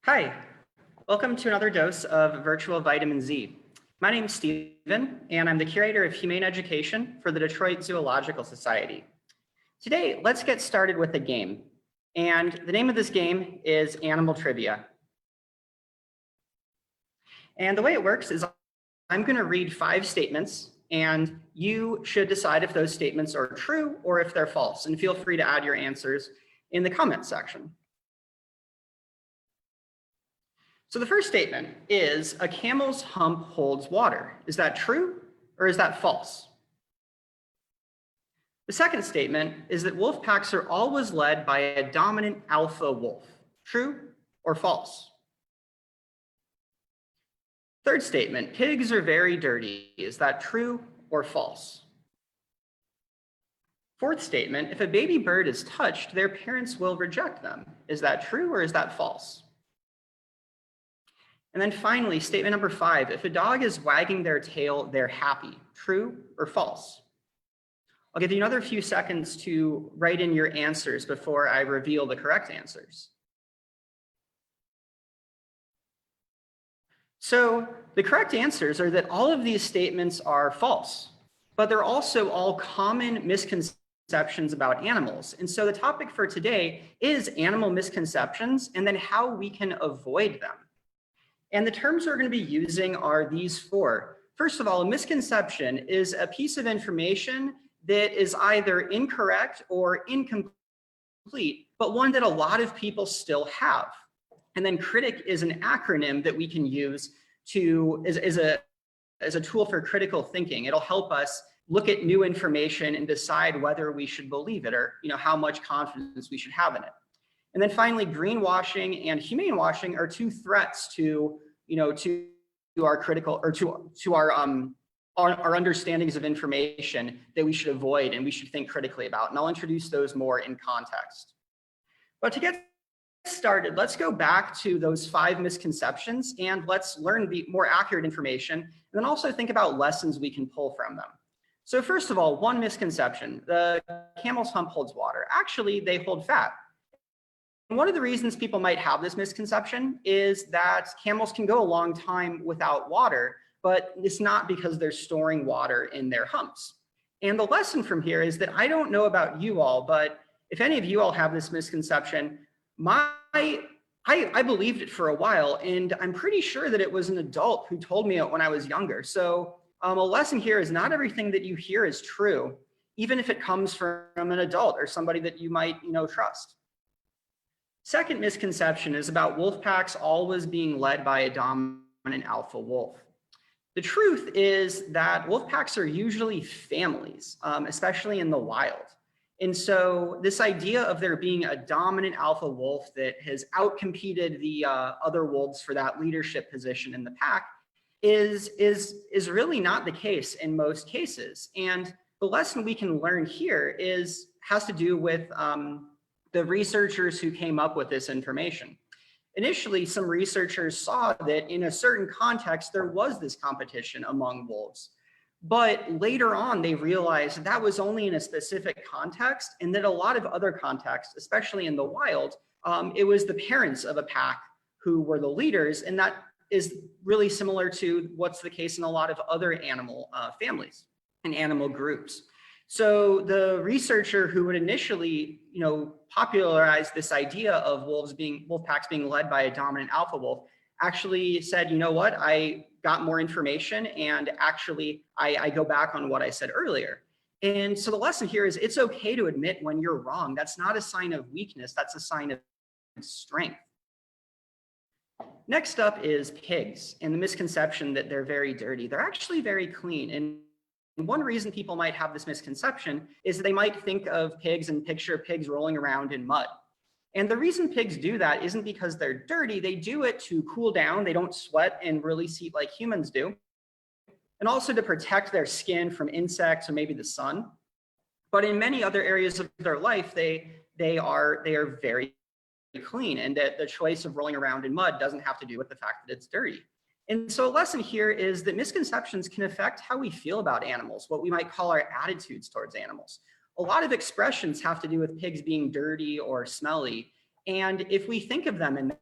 Hi, welcome to another dose of virtual vitamin Z. My name is Steven, and I'm the curator of Humane Education for the Detroit Zoological Society. Today, let's get started with a game. And the name of this game is Animal Trivia. And the way it works is I'm going to read 5 statements, and you should decide if those statements are true or if they're false. And feel free to add your answers in the comment section. So the first statement is a camel's hump holds water. Is that true or is that false? The second statement is that wolf packs are always led by a dominant alpha wolf. True or false? Third statement, pigs are very dirty. Is that true or false? Fourth statement, if a baby bird is touched, their parents will reject them. Is that true or is that false? And then finally, statement number 5, if a dog is wagging their tail, they're happy. True or false? I'll give you another few seconds to write in your answers before I reveal the correct answers. So the correct answers are that all of these statements are false, but they're also all common misconceptions about animals. And so the topic for today is animal misconceptions and then how we can avoid them. And the terms we're going to be using are these 4. First of all, a misconception is a piece of information that is either incorrect or incomplete, but one that a lot of people still have. And then CRITIC is an acronym that we can use as a tool for critical thinking. It'll help us look at new information and decide whether we should believe it or how much confidence we should have in it. And then finally, greenwashing and humane washing are 2 threats to our critical or to our understandings of information that we should avoid and we should think critically about. And I'll introduce those more in context. But to get started, let's go back to those 5 misconceptions and let's learn the more accurate information and then also think about lessons we can pull from them. So first of all, one misconception, the camel's hump holds water. Actually, they hold fat. One of the reasons people might have this misconception is that camels can go a long time without water, but it's not because they're storing water in their humps. And the lesson from here is that I don't know about you all, but if any of you all have this misconception, I believed it for a while, and I'm pretty sure that it was an adult who told me it when I was younger. So a lesson here is not everything that you hear is true, even if it comes from an adult or somebody that you might trust. Second misconception is about wolf packs always being led by a dominant alpha wolf. The truth is that wolf packs are usually families, especially in the wild. And so this idea of there being a dominant alpha wolf that has outcompeted the other wolves for that leadership position in the pack is really not the case in most cases. And the lesson we can learn here has to do with the researchers who came up with this information. Initially, some researchers saw that in a certain context, there was this competition among wolves. But later on, they realized that was only in a specific context and that a lot of other contexts, especially in the wild, it was the parents of a pack who were the leaders. And that is really similar to what's the case in a lot of other animal families and animal groups. So the researcher who would initially, popularize this idea of wolf packs being led by a dominant alpha wolf actually said, you know what, I got more information and actually I go back on what I said earlier. And so the lesson here is it's okay to admit when you're wrong. That's not a sign of weakness, that's a sign of strength. Next up is pigs and the misconception that they're very dirty. They're actually very clean. And one reason people might have this misconception is that they might think of pigs and picture pigs rolling around in mud. And the reason pigs do that isn't because they're dirty. They do it to cool down. They don't sweat and release heat like humans do. And also to protect their skin from insects or maybe the sun. But in many other areas of their life, they are very clean. And that the choice of rolling around in mud doesn't have to do with the fact that it's dirty. And so a lesson here is that misconceptions can affect how we feel about animals, what we might call our attitudes towards animals. A lot of expressions have to do with pigs being dirty or smelly. And if we think of them in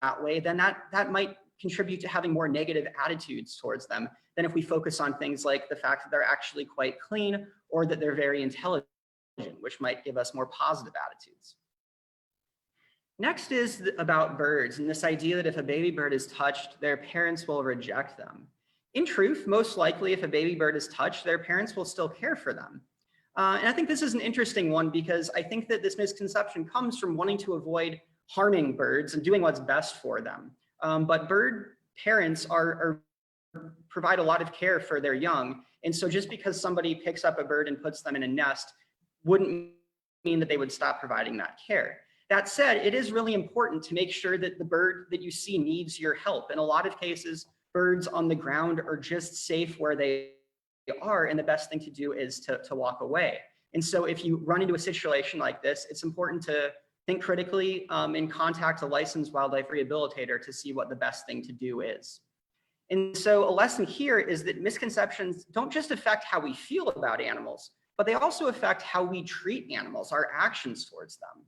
that way, then that might contribute to having more negative attitudes towards them than if we focus on things like the fact that they're actually quite clean or that they're very intelligent, which might give us more positive attitudes. Next is about birds and this idea that if a baby bird is touched, their parents will reject them. In truth, most likely if a baby bird is touched, their parents will still care for them. And I think this is an interesting one because I think that this misconception comes from wanting to avoid harming birds and doing what's best for them. But bird parents provide a lot of care for their young. And so just because somebody picks up a bird and puts them in a nest wouldn't mean that they would stop providing that care. That said, it is really important to make sure that the bird that you see needs your help. In a lot of cases, birds on the ground are just safe where they are, and the best thing to do is to walk away. And so if you run into a situation like this, it's important to think critically and contact a licensed wildlife rehabilitator to see what the best thing to do is. And so a lesson here is that misconceptions don't just affect how we feel about animals, but they also affect how we treat animals, our actions towards them.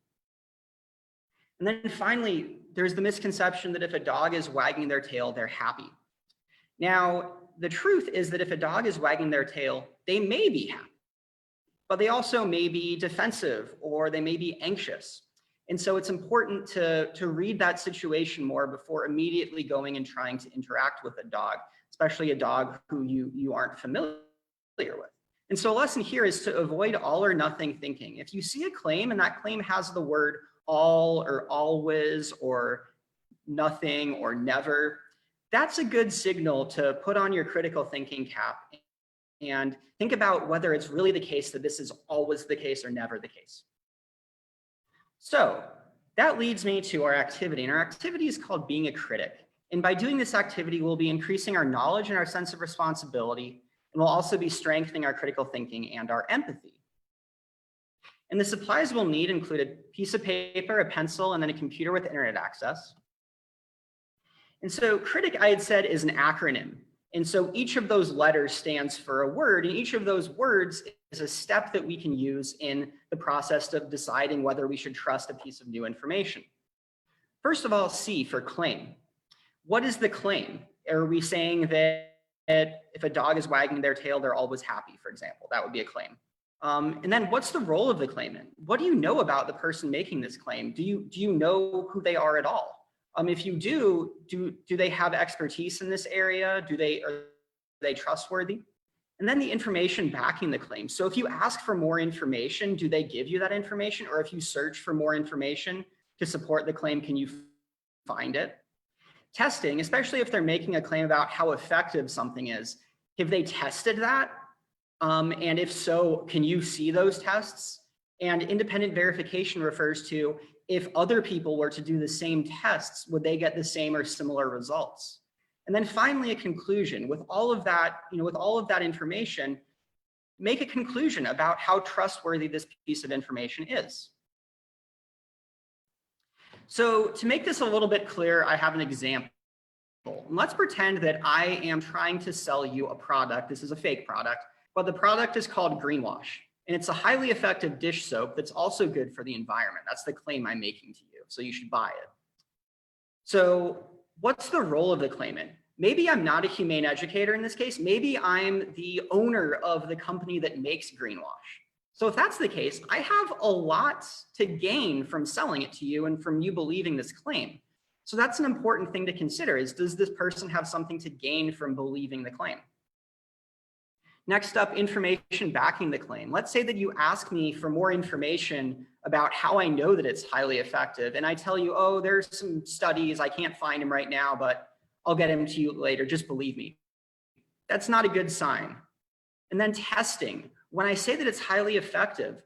And then finally, there's the misconception that if a dog is wagging their tail, they're happy. Now, the truth is that if a dog is wagging their tail, they may be happy, but they also may be defensive or they may be anxious. And so it's important to read that situation more before immediately going and trying to interact with a dog, especially a dog who you aren't familiar with. And so a lesson here is to avoid all or nothing thinking. If you see a claim and that claim has the word all or always or nothing or never, that's a good signal to put on your critical thinking cap and think about whether it's really the case that this is always the case or never the case. So that leads me to our activity, and our activity is called being a critic. And by doing this activity, we'll be increasing our knowledge and our sense of responsibility, and we'll also be strengthening our critical thinking and our empathy. And the supplies we'll need include a piece of paper, a pencil, and then a computer with internet access. And so CRITIC, I had said, is an acronym. And so each of those letters stands for a word, and each of those words is a step that we can use in the process of deciding whether we should trust a piece of new information. First of all, C for claim. What is the claim? Are we saying that if a dog is wagging their tail, they're always happy, for example? That would be a claim. And then what's the role of the claimant? What do you know about the person making this claim? Do you know who they are at all? If you do they have expertise in this area? Are they trustworthy? And then the information backing the claim. So if you ask for more information, do they give you that information? Or if you search for more information to support the claim, can you find it? Testing, especially if they're making a claim about how effective something is, have they tested that? And if so, can you see those tests? And independent verification refers to if other people were to do the same tests, would they get the same or similar results? And then finally, a conclusion. With all of that, with all of that information, make a conclusion about how trustworthy this piece of information is. So to make this a little bit clearer, I have an example. Let's pretend that I am trying to sell you a product. This is a fake product, but the product is called Greenwash. And it's a highly effective dish soap that's also good for the environment. That's the claim I'm making to you, so you should buy it. So what's the role of the claimant? Maybe I'm not a humane educator in this case. Maybe I'm the owner of the company that makes Greenwash. So if that's the case, I have a lot to gain from selling it to you and from you believing this claim. So that's an important thing to consider is, does this person have something to gain from believing the claim? Next up, information backing the claim. Let's say that you ask me for more information about how I know that it's highly effective. And I tell you, oh, there's some studies, I can't find them right now, but I'll get them to you later, just believe me. That's not a good sign. And then testing. When I say that it's highly effective,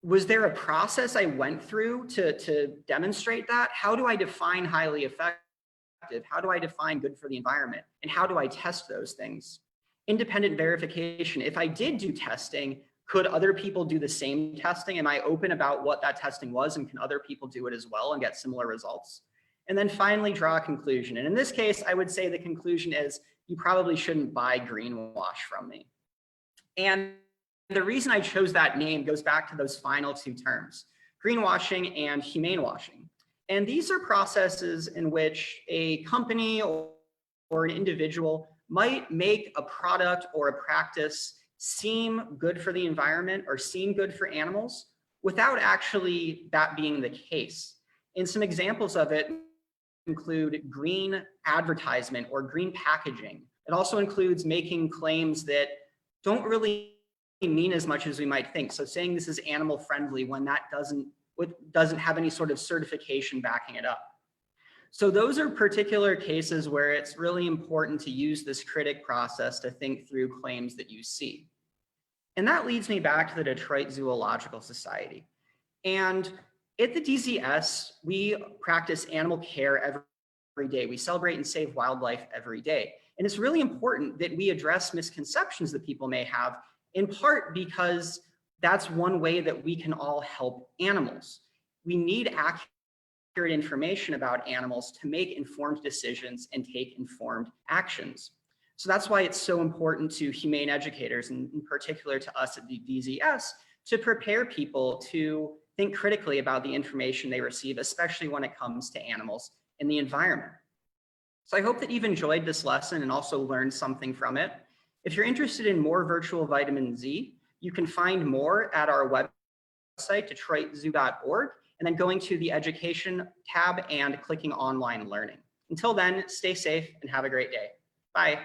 was there a process I went through to demonstrate that? How do I define highly effective? How do I define good for the environment? And how do I test those things? Independent verification. If I did do testing, could other people do the same testing? Am I open about what that testing was, and can other people do it as well and get similar results? And then finally, draw a conclusion. And in this case, I would say the conclusion is you probably shouldn't buy Greenwash from me. And the reason I chose that name goes back to those final two terms, greenwashing and humane washing. And these are processes in which a company or an individual might make a product or a practice seem good for the environment or seem good for animals without actually that being the case. And some examples of it include green advertisement or green packaging. It also includes making claims that don't really mean as much as we might think. So saying this is animal friendly when that doesn't have any sort of certification backing it up. So those are particular cases where it's really important to use this critic process to think through claims that you see. And that leads me back to the Detroit Zoological Society. And at the DZS, we practice animal care every day. We celebrate and save wildlife every day. And it's really important that we address misconceptions that people may have, in part because that's one way that we can all help animals. We need accurate information about animals to make informed decisions and take informed actions. So that's why it's so important to humane educators, and in particular to us at the DZS, to prepare people to think critically about the information they receive, especially when it comes to animals and the environment. So I hope that you've enjoyed this lesson and also learned something from it. If you're interested in more virtual vitamin Z, you can find more at our website, detroitzoo.org, and then going to the education tab and clicking online learning. Until then, stay safe and have a great day. Bye.